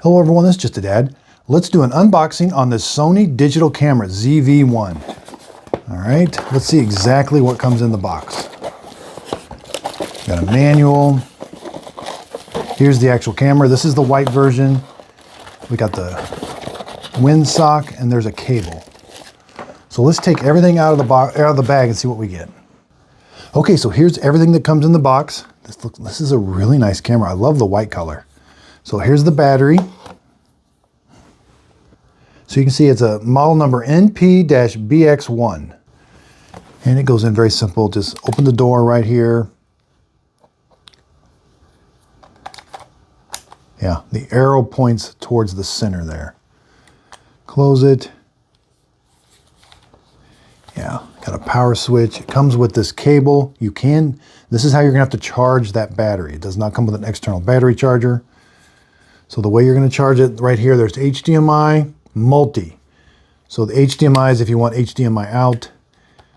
Hello everyone, this is Just a Dad. Let's do an unboxing on this Sony digital camera ZV-1. All right, let's see exactly what comes in the box. Got a manual. Here's the actual camera. This is the white version. We got the windsock and there's a cable. So let's take everything out of the bag and see what we get. Okay, so here's everything that comes in the box. This is a really nice camera. I love the white color. So here's the battery. So you can see it's a model number NP-BX1. And it goes in very simple. Just open the door right here. Yeah, the arrow points towards the center there. Close it. Yeah, got a power switch. It comes with this cable. This is how you're gonna have to charge that battery. It does not come with an external battery charger. So the way you're gonna charge it, right here, there's HDMI, multi. So the HDMI is if you want HDMI out.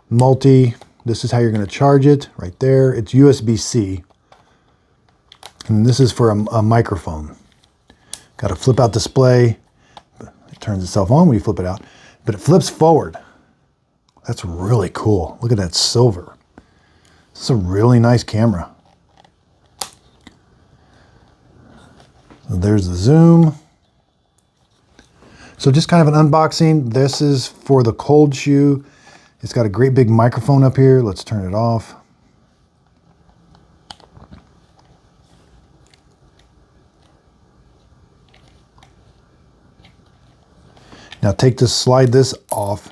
Multi, this is how you're gonna charge it, right there. It's USB-C. And this is for a microphone. Got a flip out display. It turns itself on when you flip it out, but it flips forward. That's really cool. Look at that silver. This is a really nice camera. So there's the zoom. So just kind of an unboxing. This is for the cold shoe. It's got a great big microphone up here. Let's turn it off. Now slide this off.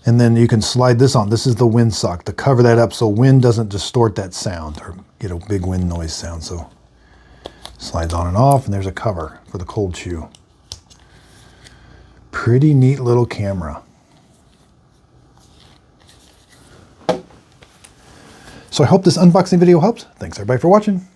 And then you can slide this on. This is the windsock to cover that up so wind doesn't distort that sound or get a big wind noise sound. So slides on and off, and there's a cover for the cold shoe. Pretty neat little camera. So I hope this unboxing video helps. Thanks everybody for watching.